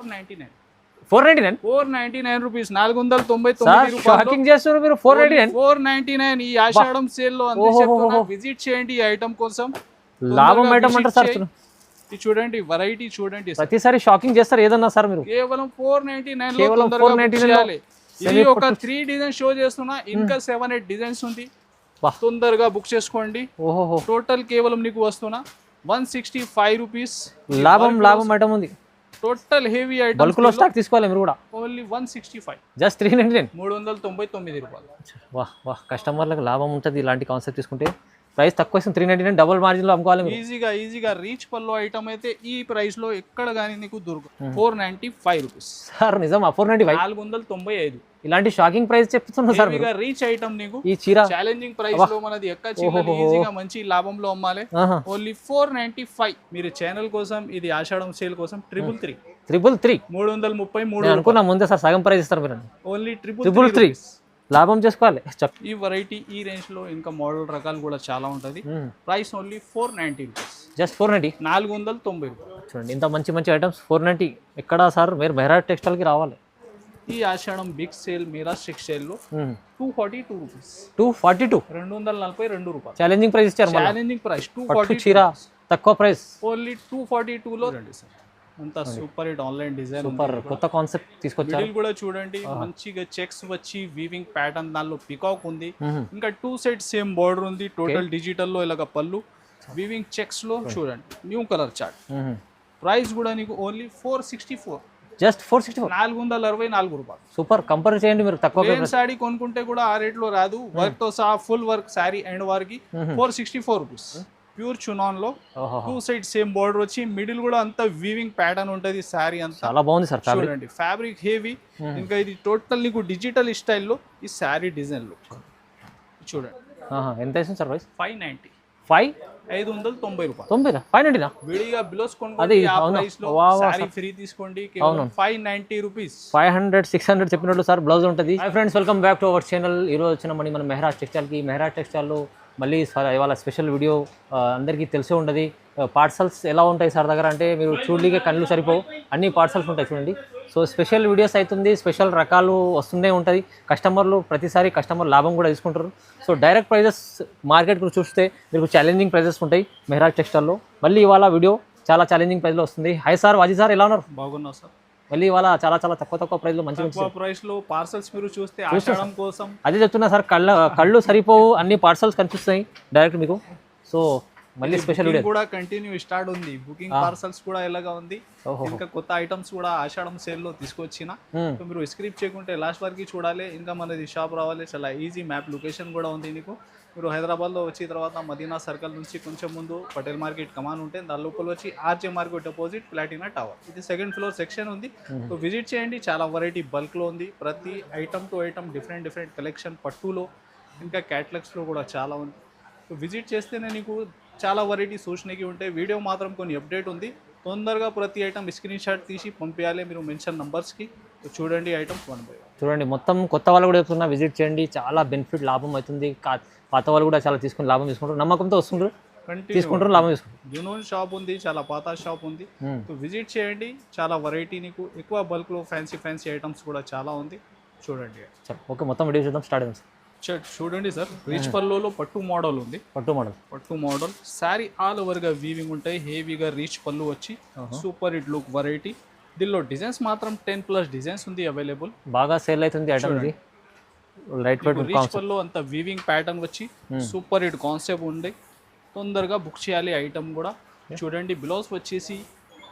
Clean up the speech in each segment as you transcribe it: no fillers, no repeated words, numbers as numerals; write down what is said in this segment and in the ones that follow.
499. 499 499 rupees 499 shocking చేస్తున్నారు మీరు 499 499 ఈ ఆషాఢం సేల్ లో అంతే చెప్తున్నా విజిట్ చేయండి ఈ ఐటమ్ కోసం లాభం ఐటమ్ అంటారు సార్ ఇది చూడండి వెరైటీ చూడండి ప్రతిసారి షాకింగ్ చేస్తారు ఏదన్నా సార్ మీరు కేవలం 499 లో తొందరగా ఇది ఒక 3 డిజైన్ షో చేస్తున్నా ఇంకా 7-8 డిజైన్స్ ఉంది తొందరగా బుక్ చేసుకోండి టోటల్ కేవలం నీకు వస్తున్నా 165 రూపీస్ లాభం ఐటమ్ ఉంది టోటల్ హెవీ ఐటమ్ బల్క్ లో స్టాక్ తీసుకోవాలి మీరు కూడా ఓన్లీ 165 జస్ట్ 399 399 రూపాయలు వాహ్ కస్టమర్లకు లాభం ఉంటుంది ఇలాంటి కాన్సెప్ట్ తీసుకుంటే ప్రైస్ తక్కువ 399 డబుల్ మార్జిన్ లో అమ్ముకోవాలి ఈజీగా రీచ్ పల్లో ఐటమ్ అయితే ఈ ప్రైస్ లో ఎక్కడ గానీ నీకు దొరకదు 495 రూపీస్ సార్ నిజమా 495 495 ఇలాంటి షాకింగ్ ప్రైస్ చెప్తున్నా సార్ ఈజీగా రీచ్ ఐటమ్ నీకు ఈ చీర ఛాలెంజింగ్ ప్రైస్ లో మనది ఈజీగా మంచి లాభంలో అమ్మాలి ఓన్లీ 495 మీరు ఛానల్ కోసం ఇది ఆషాఢం సేల్ కోసం 333 333 అనుకున్నా ముందే సార్ సగం ప్రైస్ ఇస్తారు మీరు ఓన్లీ 333 లాభం చేసుకోవాలి ఈ వెరైటీ ఈ రేంజ్ లో ఇంకా మోడల్ రకాలు కూడా చాలా ఉంటది ప్రైస్ ఓన్లీ 490 రూపీస్ జస్ట్ 490 రూపాయలు చూడండి ఇంత మంచి ఐటమ్స్ 490 ఎక్కడ సార్ మీరు మెహరాజ్ టెక్స్టైల్ కి రావాలి ఈ ఆషాఢం బిగ్ సేల్ మీరా స్టిక్ సేల్ లో 242 రూపీస్ 242 రూపాయలు ఛాలెంజింగ్ ప్రైస్ ఇచ్చారు ఛాలెంజింగ్ ప్రైస్ 242 చీర తక్కువ ప్రైస్ ఓన్లీ 242 లో రండి సార్ అంతా super hit online design super కొత్త కాన్సెప్ట్ తీసుకొచ్చారు మిడిల్ కూడా చూడండి మంచిగా చెక్స్ వచ్చి వీవింగ్ ప్యాటర్న్ దానిలో పికాక్ ఉంది ఇంకా 2 సైడ్ సేమ్ బోర్డర్ ఉంది టోటల్ డిజిటల్ లో ఇలాగ పళ్ళు వీవింగ్ చెక్స్ లో చూడండి న్యూ కలర్ చార్ట్ ప్రైస్ కూడా నీకు ఓన్లీ 464 జస్ట్ 464 464 రూపాయలు సూపర్ కంపేర్ చేయండి మీరు తక్కువ సారీ కొనుక్కుంటే కూడా ఆ రేట్ లో రాదు వర్క్ తో సహా ఫుల్ వర్క్ సారీ అండ్ వారికి 464 రూపీస్ ప్యూర్ చునాన్ లో 2 సైడ్ సేమ్ బోర్డర్ వచ్చి మిడిల్ కూడా అంతా వీవింగ్ ప్యాటర్న్ ఉంటది సారీ అంతా చాలా బాగుంది సార్ చూడండి ఫ్యాబ్రిక్ హెవీ ఇంకా ఇది టోటల్ నీకు డిజిటల్ స్టైల్లో ఈ సారీ డిజైన్ లో చూడండి ఎంత వేసింది సార్ ప్రైస్ 590 590 రూపాయలు 590 విడిగా బిలోస్ కొనుక్కోండి ఆ ప్రైస్ లో సారీ ఫ్రీ తీసుకోండి కేవలం 590 రూపీస్ 500 600 చెప్పినట్లు సార్ బ్లౌజ్ ఉంటుంది hi friends welcome back to our channel ఈ రోజు వచ్చిన మన మెహరాజ్ టెక్స్టైల్ కి మెహరాజ్ టెక్స్టైల్ లో మళ్ళీ ఇవాళ స్పెషల్ వీడియో అందరికీ తెలిసే ఉండదు పార్సల్స్ ఎలా ఉంటాయి సార్ దగ్గర అంటే మీరు చూడలిగే కళ్ళు సరిపోవు అన్ని పార్సల్స్ ఉంటాయి చూడండి సో స్పెషల్ వీడియోస్ అవుతుంది స్పెషల్ రకాలు వస్తుండే ఉంటుంది ప్రతిసారి కస్టమర్ లాభం కూడా తీసుకుంటారు సో డైరెక్ట్ ప్రైజెస్ మార్కెట్ చూస్తే మీకు ఛాలెంజింగ్ ప్రైజెస్ ఉంటాయి మెహరాజ్ టెక్స్టైల్లో మళ్ళీ ఇవాళ వీడియో చాలా ఛాలెంజింగ్ ప్రైస్లో వస్తుంది హై సార్ వాజీ సార్ ఎలా ఉన్నారు బాగున్నావు సార్ మళ్ళీ ఇవాళ చాలా తక్కువ ప్రైస్ లో మంచి ప్రైస్ లో పార్సల్స్ మీరు చూస్తే ఆషాఢం కోసం అదే చెప్తున్నా సార్ కళ్ళు సరిపోవు అన్ని పార్సల్స్ కనిపిస్తాయి డైరెక్ట్ మీకు సో మళ్ళీ స్పెషల్ వీడియో కూడా కంటిన్యూ స్టార్ట్ ఉంది బుకింగ్ పార్సల్స్ కూడా ఎలాగా ఉంది ఇంకా కొత్త ఐటమ్స్ కూడా ఆషాఢం సేల్ లో తీసుకొచ్చిన సో మీరు స్క్రిప్ట్ చేయకుంటే లాస్ట్ వరకు చూడాలి ఇంకా మనది షాప్ రావాలి చాలా ఈజీ మ్యాప్ లొకేషన్ కూడా ఉంది నీకు మీరు హైదరాబాద్లో వచ్చిన తర్వాత మదీనా సర్కిల్ నుంచి కొంచెం ముందు పటేల్ మార్కెట్ కమాన్ ఉంటే దాని లోపల వచ్చి RJ market opposite Platina tower ఇది 2nd ఫ్లోర్ సెక్షన్ ఉంది సో విజిట్ చేయండి చాలా వెరైటీ బల్క్లో ఉంది ప్రతి item to item different collection పట్టులో ఇంకా క్యాటలాగ్స్లో కూడా చాలా ఉంది సో విజిట్ చేస్తేనే నీకు చాలా వెరైటీ సూచనకి ఉంటాయి వీడియో మాత్రం కొన్ని అప్డేట్ ఉంది తొందరగా ప్రతి ఐటమ్ స్క్రీన్ షాట్ తీసి పంపించాలి మీరు మెన్షన్ నంబర్స్కి చూడండి ఐటమ్స్ 1 by 1 చూడండి మొత్తం కొత్త వాళ్ళు కూడా చెప్తున్నా విజిట్ చేయండి చాలా బెనిఫిట్ లాభం అవుతుంది పాత వాళ్ళు కూడా చాలా తీసుకుని లాభం తీసుకుంటారు నమ్మకంతో వస్తుంటారు తీసుకుంటారు లాభం తీసుకుంటారు యూనోన్ షాప్ ఉంది చాలా పాత షాప్ ఉంది సో విజిట్ చేయండి చాలా వెరైటీ నీకు ఎక్కువ బల్క్లో ఫ్యాన్సీ ఐటమ్స్ కూడా చాలా ఉంది చూడండి ఓకే మొత్తం వీడియో చూద్దాం స్టార్ట్ అయింది చూడండి సార్ రిచ్ పల్లోలో పట్టు మోడల్ ఉంది పట్టు మోడల్ సారీ ఆల్ ఓవర్ గా వీవింగ్ ఉంటాయి హెవీగా రీచ్ పళ్ళు వచ్చి సూపర్ హిట్ లుక్ వెరైటీ దీనిలో డిజైన్స్ మాత్రం 10+ డిజైన్స్ ఉంది అవైలబుల్ బాగా సేల్ అవుతుంది ఐటమ్ ఇది లైట్ వెయిట్ రీచ్ పల్లో అంత వీవింగ్ ప్యాటర్న్ వచ్చి సూపర్ హిట్ కాన్సెప్ట్ ఉంది తొందరగా బుక్ చేయాలి ఐటమ్ కూడా చూడండి బ్లౌజ్ వచ్చేసి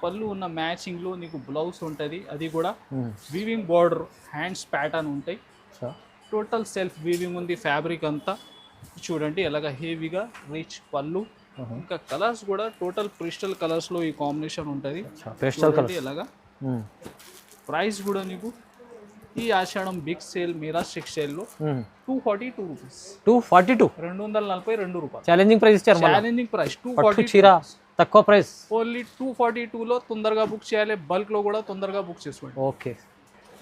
పళ్ళు ఉన్న మ్యాచింగ్ లో నీకు బ్లౌజ్ ఉంటుంది అది కూడా వీవింగ్ బార్డర్ హ్యాండ్స్ ప్యాటర్న్ ఉంటాయి టోటల్ సెల్ఫ్ వీవింగ్ ఉంది ఫ్యాబ్రిక్ అంతా చూడండి ఎలాగ హెవీగా రిచ్ పళ్ళు ఇంకా కలర్స్ కూడా టోటల్ క్రిస్టల్ కలర్స్ లో ఈ కాంబినేషన్ ఉంటుంది ఎలాగా ప్రైస్ కూడా నీకు ఈ ఆషాఢం బిగ్ సేల్ మీరా స్టిక్ సేల్ లో 242 రూపీస్ 242 రూపాయలు ఛాలెంజింగ్ ప్రైస్ ఇచ్చారు ఛాలెంజింగ్ ప్రైస్ 242 చీర తక్కువ ప్రైస్ ఓన్లీ 242 లో తొందరగా బుక్ చేయాలి బల్క్ లో కూడా తొందరగా బుక్ చేసుకోండి ఓకే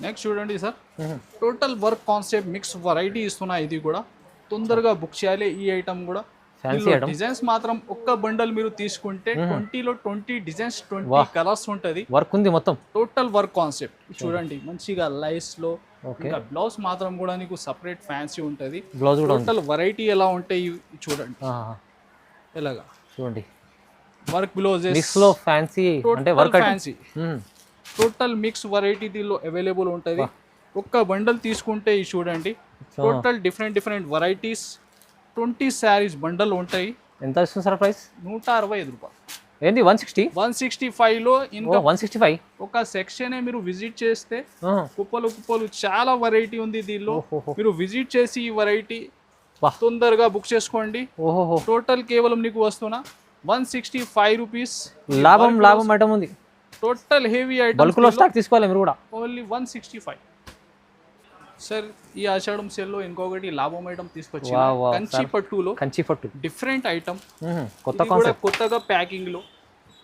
నెక్స్ట్ చూడండి sir total work concept mix variety ఇస్తున్నా ఇది కూడా తొందరగా బుక్ చేయాలి ఈ ఐటమ్ కూడా ఫ్యాన్సీ ఐటమ్. డిజైన్స్ మాత్రం ఒక్క బండల్ మీరు తీసుకుంటే 20లో 20 డిజైన్స్ 20 కలర్స్ ఉంటది. వర్క్ ఉంది మొత్తం, టోటల్ వర్క్ కాన్సెప్ట్ చూడండి మంచిగా లైస్ లో. ఇంకా బ్లౌజ్ మాత్రం కూడా నీకు సపరేట్ ఫ్యాన్సీ ఉంటది. బ్లౌజ్ కూడా టోటల్ వెరైటీ ఎలా ఉంటాయి చూడండి. ఎలాగా చూడండి వర్క్ బ్లౌజెస్ మిక్స్ లో ఫ్యాన్సీ అంటే work fancy total mix variety దీనిలో అవైలబుల్ ఉంటది. ఒక్క బండల్ తీసుకుంటే ఇది చూడండి total different varieties 20 saris bundle ఉంటాయి. ఎంత వస్తుంది సార్ ప్రైస్? 165 రూపాయలు. ఏంది 160? 165 లో ఇంకా 165 ఒక సెక్షన్ మీరు విజిట్ చేస్తే కుప్పలు చాలా వెరైటీ ఉంది దీనిలో. మీరు విజిట్ చేసి ఈ వెరైటీ తొందరగా బుక్ చేసుకోండి. టోటల్ కేవలం నీకు వస్తున్నా 165 రూపీస్. లాభం ఐటమ్ ఉంది. టోటల్ హెవీ ఐటమ్ బల్క్ లో స్టాక్ తీసుకోవాలి మీరు కూడా. ఓన్లీ 165. సార్ ఈ ఆషాఢం సేల్ లో ఇంకొకటి లాభం ఐటమ్ తీసుకొచ్చి కంచి పట్టు డిఫరెంట్ ఐటమ్, కొత్తగా ప్యాకింగ్ లో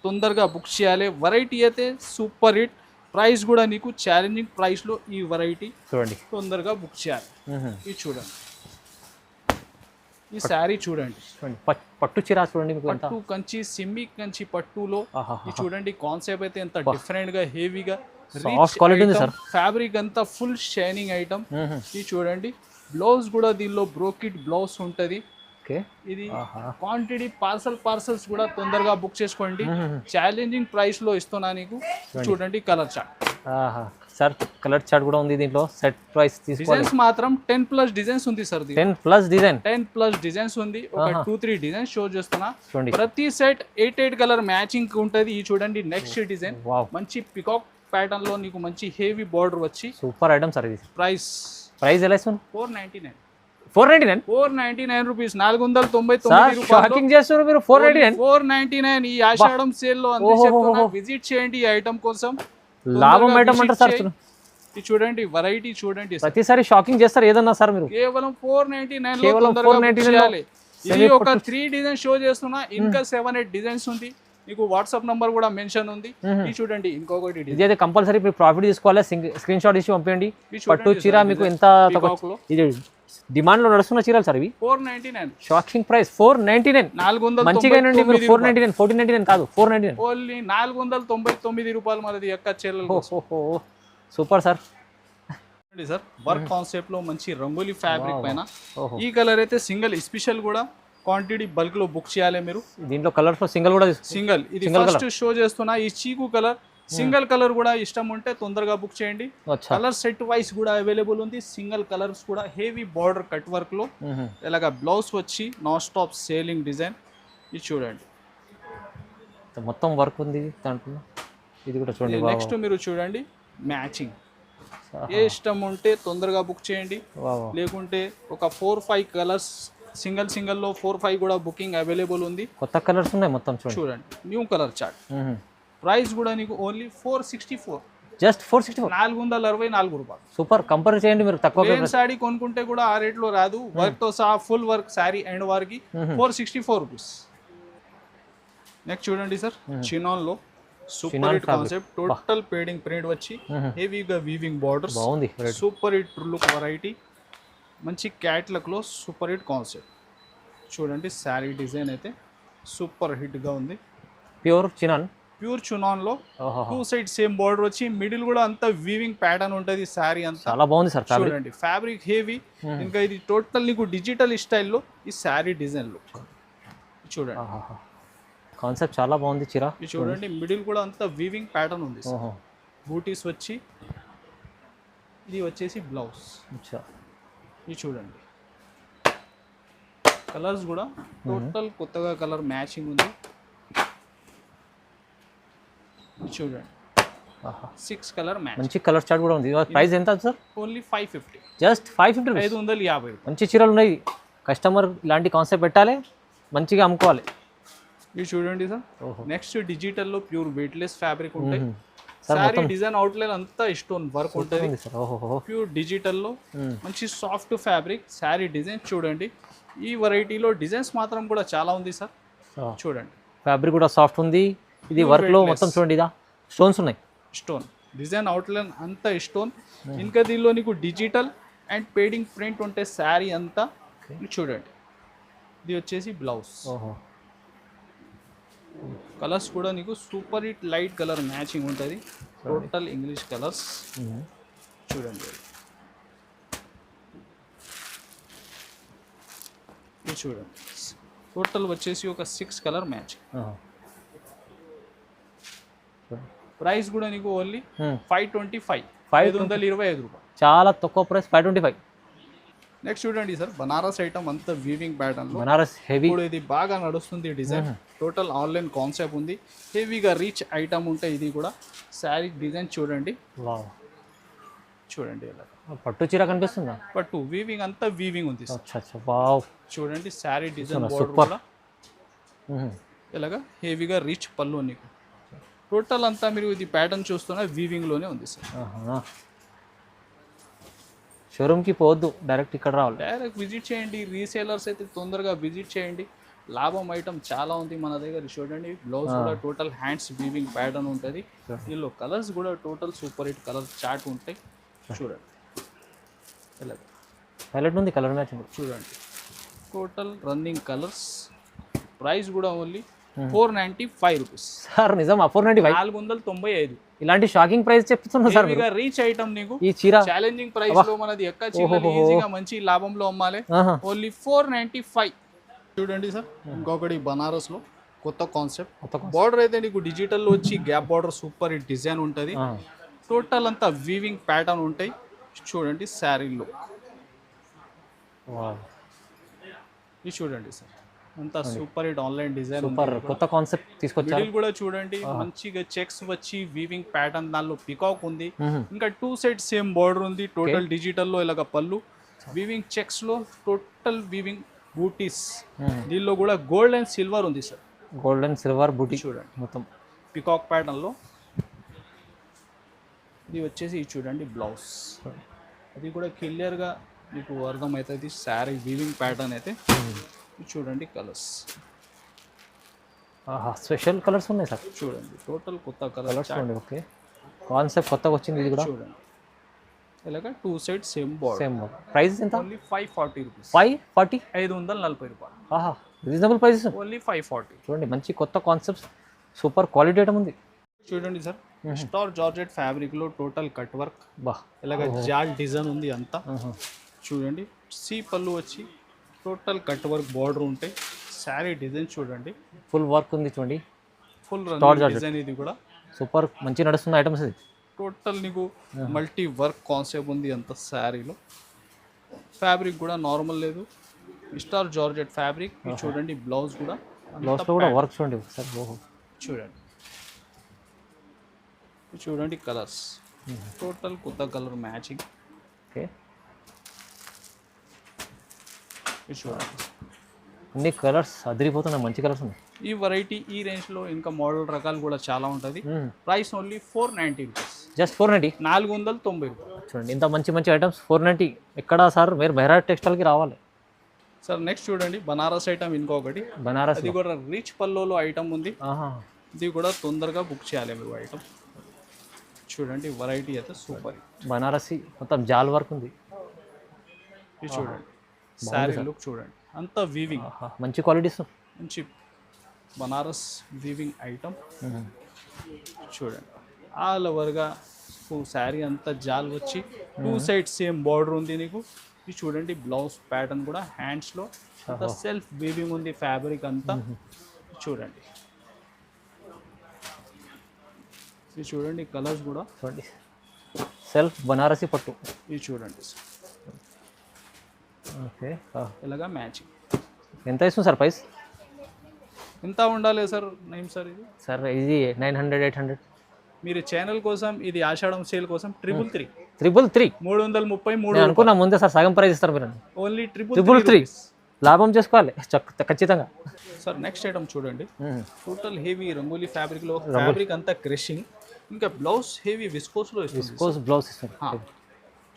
తొందరగా బుక్ చేయాలి. వెరైటీ అయితే సూపర్ హిట్, ప్రైస్ కూడా నీకు ఛాలెంజింగ్ ప్రైస్ లో ఈ వెరైటీ చూడండి తొందరగా బుక్ చేయాలి. ఇది చూడండి ఈ శారీ చూడండి పట్టు చీర చూడండి పట్టు కంచి సిమ్మి కంచి పట్టులో ఇది చూడండి కాన్సెప్ట్ అయితే ఎంత డిఫరెంట్ గా హెవీగా క్వాలిటీ ఉంది సార్. ఫ్యాబ్రిక్ అంతా ఫుల్ షైనింగ్ ఐటమ్. ఇది చూడండి బ్లౌజ్ కూడా దీనిలో బ్రోకెట్ బ్లౌజ్ ఉంటది. ఇది క్వాంటిటీ పార్సల్స్ కూడా తొందరగా బుక్ చేసుకోండి. ఛాలెంజింగ్ ప్రైస్ లో ఇస్తున్నా నీకు. చూడండి colour chart sir, colour chart కూడా ఉంది దీంట్లో. సెట్ ప్రైస్ డిజైన్స్ మాత్రం 10+ డిజైన్స్ ఉంది సార్. 10+ డిజైన్స్ ఉంది. ఒక 2-3 డిజైన్స్ షో చేస్తున్నా. ప్రతి సెట్ 8 కలర్ మ్యాచింగ్ ఉంటది. ఈ చూడండి నెక్స్ట్ డిజైన్ మంచి పికాక్ ప్యాటర్న్ లో నీకు మంచి హెవీ బార్డర్ వచ్చి సూపర్ ఐటమ్ సార్. ఇది ప్రైస్ ఎలా ఇస్తుంది? 499 రూపీస్. 499 రూపాయలు. 499 ఈ ఆషాఢం సేల్ లో అందిస్తున్నా. విజిట్ చేయండి ఈ ఐటమ్ కోసం. లాభం ఐటమ్ అంటారు సార్. ఇది చూడండి వెరైటీ చూడండి. ప్రతిసారి షాకింగ్ చేస్తారు ఏదన్నా సార్ మీరు. కేవలం 499 ఇది ఒక 3 డిజైన్ షో చేస్తున్నా. ఇంకా 7-8 డిజైన్స్ ఉంది. మీకు వాట్సాప్ నంబర్ కూడా మెన్షన్ ఉంది. ఇది చూడండి ఇంకొకటి ఇది అయితే కంపల్సరీ మీరు ప్రాఫిట్ తీసుకోవాలి. స్క్రీన్ షాట్ ఇచ్చి పంపించండి. పట్టు చీర మీకు ఎంత తక్కువ ఇది డిమాండ్ లో నడుస్తున్న చీరలు సార్ ఇవి. 499 షాకింగ్ ప్రైస్. 499 మంచిగా మీరు 499 1499 కాదు 499 ఓన్లీ 499 రూపాయలు మనది యొక్క చీరలు. Super sir. Sir work concept లో మంచి రంగోలీ ఫ్యాబ్రిక్ పైన ఈ కలర్ అయితే సింగిల్ స్పెషల్ కూడా క్వాంటిటీ బల్క్ లో బుక్ చేయాలి మీరు. దీంట్లో కలర్స్ లో సింగిల్ ఇది ఫస్ట్ షో చేస్తున్నా. ఈ చీకు కలర్ సింగిల్ కలర్ కూడా ఇష్టం ఉంటే తొందరగా బుక్ చేయండి. కలర్ సెట్ వైస్ కూడా అవైలబుల్ ఉంది. సింగిల్ కలర్స్ కూడా హెవీ బార్డర్ కట్ వర్క్ లో ఇలాగా బ్లౌజ్ వచ్చి నాన్ స్టాప్ సేలింగ్ డిజైన్. ఇది చూడండి మొత్తం వర్క్ ఉంది దాంట్లో. ఇది కూడా చూడండి. నెక్స్ట్ మీరు చూడండి మ్యాచింగ్ ఏ ఇష్టం ఉంటే తొందరగా బుక్ చేయండి. లేకుంటే ఒక 4-5 కలర్స్ సింగిల్ లో 4-5 కూడా బుకింగ్ అవైలబుల్ ఉంది. కొత్త కలర్స్ ఉన్నాయి మొత్తం చూడండి. New colour chart. ప్రైస్ కూడా నీకు ఓన్లీ 464. జస్ట్ 464. 464 రూపాయలు. సూపర్. కంపేర్ చేయండి మీరు. తక్కువ సారీ కొనుక్కుంటే కూడా ఆ రేట్ లో రాదు. వర్క్ తో సహా ఫుల్ వర్క్ సారీ అండ్ వారికి 464 రూపీస్. నెక్స్ట్ చూడండి సార్ చినాన్ లో super hit concept. Total padding print వచ్చి హెవీగా weaving borders. Super hit look variety మంచి క్యాట్లాగ్ లో సూపర్ హిట్ కాన్సెప్ట్. చూడండి శారీ డిజైన్ అయితే సూపర్ హిట్ గా ఉంది. ప్యూర్ చినాన్ లో 2 సైడ్ సేమ్ బార్డర్ వచ్చి మిడిల్ కూడా అంతా వీవింగ్ ప్యాటర్న్ ఉంటది. శారీ అంతా చాలా బాగుంది సార్. చూడండి ఫ్యాబ్రిక్ హెవీ. ఇంకా ఇది టోటల్ నీకు డిజిటల్ స్టైల్లో ఈ శారీ డిజైన్ లుక్ చూడండి. కాన్సెప్ట్ చాలా బాగుంది చీర. చూడండి మిడిల్ కూడా అంతా వీవింగ్ ప్యాటర్న్ ఉంది. బూటీస్ వచ్చి ఇది వచ్చేసి బ్లౌజ్. ఇది చూడండి కలర్స్ కూడా టోటల్ కొత్తగా కలర్ మ్యాచింగ్ ఉంది. చూడండి 6 కలర్ మ్యాచ్. మంచి కలర్ చార్ట్ కూడా ఉంది. ప్రైస్ ఎంత సార్? ఓన్లీ 550. జస్ట్ 550. 550. మంచి చీరలు ఉన్నాయి. కస్టమర్ ఇలాంటి కాన్సెప్ట్ పెట్టాలి, మంచిగా అమ్ముకోవాలి. ఇది చూడండి సార్. నెక్స్ట్ డిజిటల్ లో ప్యూర్ వెయిట్లెస్ ఫ్యాబ్రిక్ ఉంటాయి. సారీ డిజైన్ అవుట్లైన్ అంతా స్టోన్ వర్క్ ఉంటుంది. ప్యూర్ డిజిటల్ లో మంచి సాఫ్ట్ ఫ్యాబ్రిక్ సారీ డిజైన్ చూడండి. ఈ వెరైటీలో డిజైన్స్ మాత్రం కూడా చాలా ఉంది సార్. చూడండి ఫ్యాబ్రిక్ కూడా సాఫ్ట్ ఉంది. ఇది వర్క్ లో మొత్తం చూడండి ఇదా స్టోన్స్ ఉన్నాయి. స్టోన్ డిజైన్ అవుట్లైన్ అంతా స్టోన్. ఇంకా దీనిలో నీకు డిజిటల్ అండ్ పేడింగ్ ప్రింట్ ఉంటే శారీ అంతా చూడండి. ఇది వచ్చేసి బ్లౌజ్. ఓహో, కలర్స్ కూడా నీకు super hit light colour matching ఉంటుంది. టోటల్ ఇంగ్లీష్ కలర్స్ చూడండి. ఇది చూడండి, టోటల్ వచ్చేసి ఒక 6 కలర్ మ్యాచ్. ప్రైస్ కూడా నీకు ఓన్లీ 525, 525 రూపాయలు. చాలా తక్కువ ప్రైస్, 525. నెక్స్ట్ చూడండి సార్, బనారస్ ఐటమ్ అంతా వీవింగ్ ప్యాటర్న్. బనారస్ హెవీ, ఇప్పుడు ఇది బాగా నడుస్తుంది డిజైన్. టోటల్ ఆన్లైన్ కాన్సెప్ట్ ఉంది. హెవీగా రీచ్ ఐటమ్ ఉంటాయి. ఇది కూడా శారీ డిజైన్ చూడండి. వావ్, చూడండి ఇలా పట్టు చీర కనిపిస్తుందా? పట్టు వీవింగ్ అంతా వీవింగ్ ఉంది సార్. అచ్చా అచ్చా, వావ్. చూడండి శారీ డిజైన్ బోర్డర్ కూడా ఇలాగా హెవీగా రీచ్ పళ్ళు నీకు. టోటల్ అంతా మీరు ఇది ప్యాటర్న్ చూస్తున్నా వీవింగ్ లోనే ఉంది సార్. షోరూమ్కి పోవద్దు, డైరెక్ట్ ఇక్కడ రావాలి. డైరెక్ట్ విజిట్ చేయండి. రీసేలర్స్ అయితే తొందరగా విజిట్ చేయండి. లాభం ఐటమ్ చాలా ఉంది మన దగ్గర. చూడండి బ్లౌజ్ కూడా టోటల్ హ్యాండ్స్ వీవింగ్ ప్యాటర్న్ ఉంటుంది. దీనిలో కలర్స్ కూడా total super hit colour chart ఉంటాయి. చూడండి ఇలా హైలైట్ ఉంది కలర్ మ్యాచింగ్. చూడండి టోటల్ రన్నింగ్ కలర్స్. ప్రైస్ కూడా ఓన్లీ 495 రూపీస్ సార్. నిజమా? 495, 495. ఇలాంటి షాకింగ్ ప్రైస్ చెప్తున్నారు సార్. రీచ్ ఐటమ్ నీకు ఈ చీర ఛాలెంజింగ్ ప్రైస్ లో మనది ఎక్క ఈజీగా మంచి లాభంలో అమ్మాలి. ఓన్లీ 495. చూడండి సార్, ఇంకొకటి బనారస్ లో కొత్త కాన్సెప్ట్. బార్డర్ అయితే నీకు డిజిటల్ లో వచ్చి gap border super hit design ఉంటుంది. టోటల్ అంతా వీవింగ్ ప్యాటర్న్ ఉంటాయి. చూడండి శారీలో ఇది చూడండి సార్, అంతా super hit online design. Super కొత్త కాన్సెప్ట్ తీసుకొచ్చారు. మిడిల్ కూడా చూడండి మంచిగా చెక్స్ వచ్చి వీవింగ్ ప్యాటర్న్. దానిలో పికాక్ ఉంది. ఇంకా 2 సైడ్ సేమ్ బార్డర్ ఉంది. టోటల్ డిజిటల్ లో ఇలాగ పళ్ళు. వీవింగ్ చెక్స్ లో టోటల్ వీవింగ్ బూటీస్. దీనిలో కూడా గోల్డ్ అండ్ సిల్వర్ ఉంది సార్. గోల్డ్ అండ్ సిల్వర్ బూటీ చూడండి మొత్తం పికాక్ ప్యాటర్న్ లో. ఇది వచ్చేసి చూడండి బ్లౌజ్. అది కూడా క్లియర్ గా మీకు అర్థమవుతుంది. శారీ వీవింగ్ ప్యాటర్న్ అయితే చూడండి కలర్స్. స్పెషల్ కలర్స్ ఉన్నాయి సార్. చూడండి టోటల్ కొత్త కలర్స్ చూడండి. ఓకే, కాన్సెప్ట్ కొత్తగా వచ్చింది ఇది కూడా. చూడండి ఇలాగ 2 side same border. Same price ఎంత? Only 540 rupees. 540, 540 రూపాయలు. ఆహా, రీజనబుల్ ప్రైసెస్. ఓన్లీ 540. చూడండి మంచి కొత్త కాన్సెప్ట్స్, సూపర్ క్వాలిటీ ఐటమ్ ఉంది. చూడండి సార్, స్టార్ జార్జెట్ ఫ్యాబ్రిక్ లో టోటల్ కట్ వర్క్. బా, ఇలాగ జాల్ డిజైన్ ఉంది అంతా. చూడండి సి పళ్ళు వచ్చి టోటల్ కట్ వర్క్ బార్డర్ ఉంటాయి. శారీ డిజైన్ చూడండి ఫుల్ వర్క్ ఉంది. చూడండి ఫుల్ డిజైన్. ఇది కూడా సూపర్ మంచి నడుస్తున్న ఐటమ్స్. ఇది టోటల్ నీకు మల్టీ వర్క్ కాన్సెప్ట్ ఉంది అంత శారీలో. ఫ్యాబ్రిక్ కూడా నార్మల్ లేదు, స్టార్ జార్జెట్ ఫ్యాబ్రిక్. చూడండి బ్లౌజ్ కూడా, బ్లౌజ్లో కూడా వర్క్ చూడండి సార్. చూడండి చూడండి కలర్స్ టోటల్ కొత్త కలర్ మ్యాచింగ్. ఓకే, చూడండి అన్ని కలర్స్ అదిరిపోతున్నాయి, మంచి కలర్స్ ఉన్నాయి. ఈ వెరైటీ ఈ రేంజ్ లో ఇంకా మోడల్ రకాలు కూడా చాలా ఉంటుంది. Price only 490 rupees. జస్ట్ 490, 490 రూపాయలు. చూడండి ఇంత మంచి మంచి ఐటమ్స్ 490. ఎక్కడ సార్? మీరు మెహ్రా టెక్స్టైల్కి రావాలి సార్. నెక్స్ట్ చూడండి బనారస్ ఐటమ్ ఇంకొకటి. బనారస్ ఇది కూడా రిచ్ పల్లోలో ఐటమ్ ఉంది. ఇది కూడా తొందరగా బుక్ చేయాలి మీరు ఐటమ్. చూడండి వెరైటీ అయితే సూపర్. బనారసి మొత్తం జాల్ వర్క్ ఉంది. ఇది చూడండి శారీ లుక్ చూడండి, అంతా వీవింగ్, మంచి క్వాలిటీస్, మంచి బనారస్ వీవింగ్ ఐటమ్. చూడండి ఆల్ ఓవర్గా శారీ అంతా జాల్ వచ్చి 2 సైడ్ సేమ్ బార్డర్ ఉంది నీకు. ఇది చూడండి బ్లౌజ్ ప్యాటర్న్ కూడా హ్యాండ్స్లో అంతా సెల్ఫ్ వీవింగ్ ఉంది. ఫ్యాబ్రిక్ అంతా చూడండి. ఇది చూడండి కలర్స్ కూడా చూడండి, సెల్ఫ్ బనారసి పట్టు. ఇది చూడండి ఓకే, ఇలాగా మ్యాచింగ్. ఎంత ఇస్తుంది సార్ ప్రైస్? ఎంత ఉండాలి సార్ నేమ్ సార్? ఇది సార్ ఇది 900, 800. మీరు ఛానల్ కోసం, ఇది ఆషాఢం సేల్ కోసం 333. 333 అనుకున్నా ముందే సార్. సగం ప్రైస్ ఇస్తారు మీరు. ఓన్లీ 333 లాభం చేసుకోవాలి ఖచ్చితంగా సార్. నెక్స్ట్ ఐటమ్ చూడండి, టోటల్ హెవీ రంగోలీ ఫ్యాబ్రిక్ లో. ఫ్యాబ్రిక్ అంతా క్రషింగ్. ఇంకా బ్లౌజ్ హెవీ విస్కోస్ లో ఇస్తుంది. బ్లౌజ్ ఇస్తారు.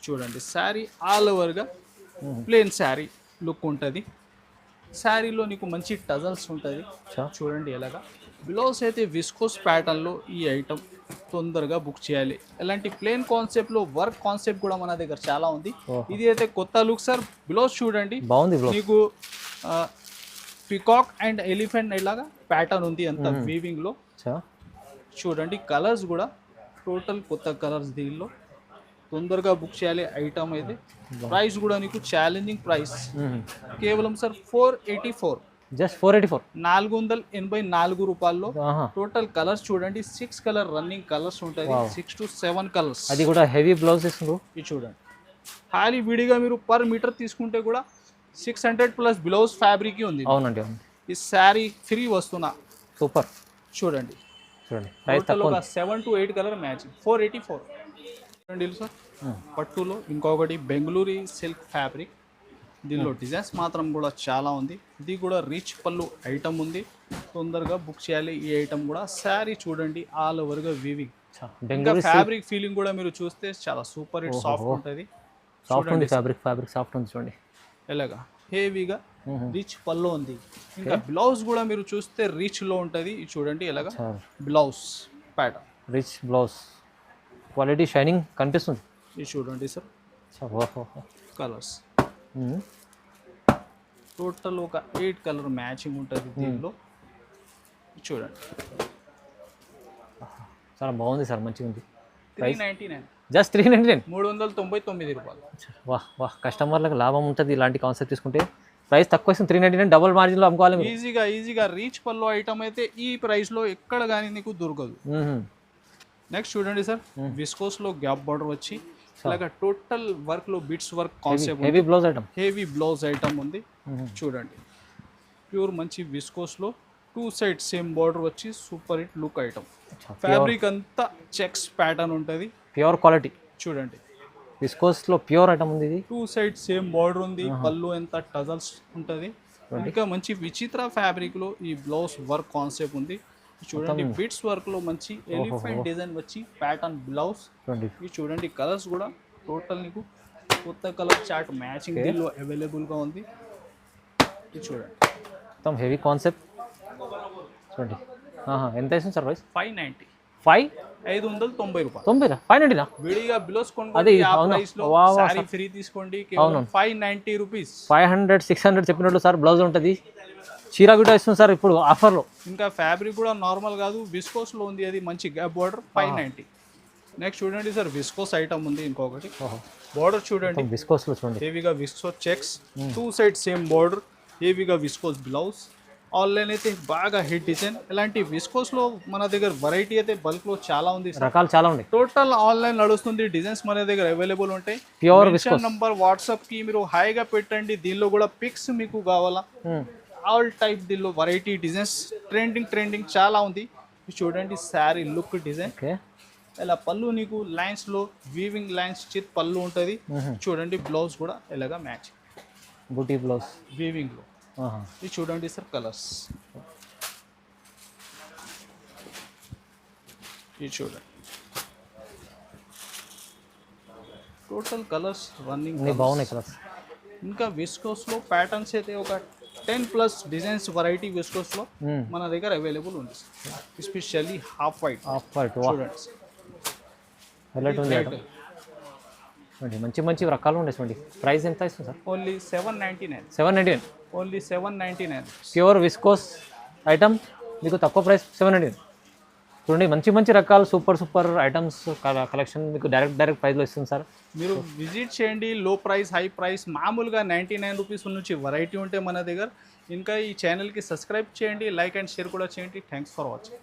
చూడండి శారీ ఆల్ ఓవర్ గా ప్లేన్ శారీ లుక్ ఉంటుంది. శారీలో నీకు మంచి టజల్స్ ఉంటుంది. చూడండి ఎలాగా. బ్లౌజ్ అయితే విస్కోస్ ప్యాటర్న్లో. ఈ ఐటమ్ తొందరగా బుక్ చేయాలి. ఎలాంటి ప్లేన్ కాన్సెప్ట్లో వర్క్ కాన్సెప్ట్ కూడా మన దగ్గర చాలా ఉంది. ఇది అయితే కొత్త లుక్ సార్. బ్లౌజ్ చూడండి బాగుంది. నీకు పికాక్ అండ్ ఎలిఫెంట్ ఇలాగా ప్యాటర్న్ ఉంది అంత వీవింగ్ లో. చూడండి కలర్స్ కూడా టోటల్ కొత్త కలర్స్ దీనిలో. తొందరగా బుక్ చేయాలి ఐటమ్ అయితే. ప్రైస్ కూడా నీకు ఛాలెంజింగ్ ప్రైస్, కేవలం సార్ 484, జస్ట్ 484, 484 రూపాయల్లో. టోటల్ కలర్స్ చూడండి 6 కలర్ రన్నింగ్ కలర్స్ ఉంటాయి, 6 to 7 కలర్స్. అది కూడా హెవీ బ్లౌజ్ ఇస్తుంది. ఇది చూడండి హాలీ విడిగా మీరు పర్ మీటర్ తీసుకుంటే కూడా 600+ బ్లౌజ్ ఫ్యాబ్రిక్ ఉంది. అవునండి, అవును. ఈ శారీ ఫ్రీ వస్తున్నా. సూపర్. చూడండి ప్రైస్ తక్కువ, 7 to 8 కలర్ మ్యాచింగ్, 484. చూడండి సార్ పట్టులో ఇంకొకటి బెంగళూరు సిల్క్ ఫ్యాబ్రిక్. దీనిలో డిజైన్స్ మాత్రం కూడా చాలా ఉంది. ఇది కూడా రిచ్ పళ్ళు ఐటమ్ ఉంది, తొందరగా బుక్ చేయాలి ఈ ఐటమ్ కూడా. శారీ చూడండి ఆల్ ఓవర్గా వీవింగ్. ఇంకా ఫ్యాబ్రిక్ ఫీలింగ్ కూడా మీరు చూస్తే చాలా సూపర్ హిట్ సాఫ్ట్ ఉంటుంది. సాఫ్ట్ ఉంది ఫ్యాబ్రిక్ సాఫ్ట్ ఉంది చూడండి. ఎలాగా హెవీగా రిచ్ పళ్ళు ఉంది. ఇంకా బ్లౌజ్ కూడా మీరు చూస్తే రిచ్ లో ఉంటుంది. ఇది చూడండి ఎలాగా blouse pattern, rich blouse, quality shining కనిపిస్తుంది. ఇది చూడండి సార్ కలర్స్ టోటల్ ఒక 8 కలర్ మ్యాచింగ్ ఉంటుంది దీనిలో. చూడండి చాలా బాగుంది సార్, మంచిగా ఉంది. 399, జస్ట్ 399, 399 రూపాయలు. వాహ్ కస్టమర్లకు లాభం ఉంటుంది ఇలాంటి కాన్సెప్ట్ తీసుకుంటే. ప్రైస్ తక్కువ ఇస్తుంది, 399, డబుల్ మార్జిన్లో అమ్ముకోవాలి. ఈజీగా రీచ్ పల్లో ఐటమ్ అయితే ఈ ప్రైస్లో ఎక్కడ కానీ నీకు దొరకదు. నెక్స్ట్ చూడండి సార్ విస్కోస్లో గ్యాప్ బార్డర్ వచ్చి ఇలాగ టోటల్ వర్క్లో bits work concept, heavy blouse item ఉంది. చూడండి ప్యూర్ మంచి విస్కోస్లో 2 సైడ్ సేమ్ బార్డర్ వచ్చి super hit look item. Fabric అంతా చెక్స్ ప్యాటర్న్ ఉంటుంది, ప్యూర్ క్వాలిటీ. చూడండి విస్కోస్లో ప్యూర్ ఐటమ్ ఉంది. ఇది 2 సైడ్ సేమ్ బార్డర్ ఉంది, పళ్ళు ఎంత టజల్స్ ఉంటుంది. ఇంకా మంచి విచిత్ర ఫ్యాబ్రిక్లో ఈ బ్లౌజ్ వర్క్ కాన్సెప్ట్ ఉంది. చూడండి బిట్స్ వర్క్ లో మంచి ఎలిఫెంట్ డిజైన్ వచ్చి ప్యాటర్న్ బ్లౌజ్. ఇది చూడండి కలర్స్ కూడా టోటల్ నీకు కొత్త కలర్ చార్ట్ మ్యాచింగ్ దీనిలో అవైలబుల్ గా ఉంది. ఇది చూడండి మొత్తం హెవీ కాన్సెప్ట్. చూడండి ఎంత ఇస్తుంది సర్ ప్రైస్? 590, 590 రూపాయలు. 590 విడిగా బ్లౌజ్ కొనుక్కోండి ఆ ప్రైస్ లో, సారీ ఫ్రీ తీసుకోండి, కేవలం 590 రూపీస్. 500 600 చెప్పినట్లు సార్ బ్లౌజ్ ఉంటుంది. చీర కూడా ఇస్తుంది సార్ ఇప్పుడు ఆఫర్లో. ఇంకా ఫ్యాబ్రిక్ కూడా నార్మల్ కాదు, విస్కోస్లో ఉంది, అది మంచి గ్యాప్ బార్డర్ 590. నెక్స్ట్ చూడండి సార్ విస్కోస్ ఐటమ్ ఉంది ఇంకొకటి. బార్డర్ చూడండి విస్కోస్లో చూడండి హెవీగా viscose checks, 2 side same border, హెవీగా విస్కోస్ బ్లౌజ్. ఆన్లైన్ అయితే బాగా హిట్ డిజైన్. ఇలాంటి విస్కోస్లో మన దగ్గర వెరైటీ అయితే బల్క్లో చాలా ఉంది, రకాలు చాలా ఉన్నాయి. టోటల్ ఆన్లైన్ నడుస్తుంది, డిజైన్స్ మన దగ్గర అవైలబుల్ ఉంటాయి. ప్యూర్ విస్కోస్ నంబర్ వాట్సాప్కి మీరు హాయిగా పెట్టండి. దీనిలో కూడా పిక్స్ మీకు కావాలా, ఆల్ టైప్ దీనిలో వెరైటీ డిజైన్స్ ట్రెండింగ్ చాలా ఉంది. చూడండి శారీ లుక్ డిజైన్ ఇలా పళ్ళు నీకు లైన్స్ లో వీవింగ్ లైన్స్ చిత్ పళ్ళు ఉంటుంది. చూడండి బ్లౌజ్ కూడా ఇలాగా మ్యాచ్ బూటీ బ్లౌజ్ వీవింగ్ లో. ఇది చూడండి సార్ కలర్స్, ఇది చూడండి టోటల్ కలర్స్ రన్నింగ్ బాగున్నాయి కలర్స్. ఇంకా విస్కోస్ లో ప్యాటర్న్స్ అయితే ఒక 10+ డిజైన్స్ వెరైటీ విస్కోస్ లో మన దగ్గర అవైలబుల్ ఉంది. ఎస్పెషల్లీ హాఫ్ వైట్ చూడండి మంచి రకాలు ఉండే చూడండి. ప్రైస్ ఎంత ఇస్తుంది sir? Only 799, 799, only 799. Pure viscose item మీకు తక్కువ ప్రైస్ 799. చూడండి మంచి రకాలు సూపర్ ఐటమ్స్ కలెక్షన్ మీకు డైరెక్ట్ ప్రైస్లో ఇస్తుంది సార్. మీరు విజిట్ చేయండి. లో ప్రైస్ హై ప్రైస్ మామూలుగా 99 రూపీస్ నుంచి వెరైటీ ఉంటే మన దగ్గర. ఇంకా ఈ ఛానల్కి సబ్స్క్రైబ్ చేయండి, లైక్ అండ్ షేర్ కూడా చేయండి. Thanks for watching.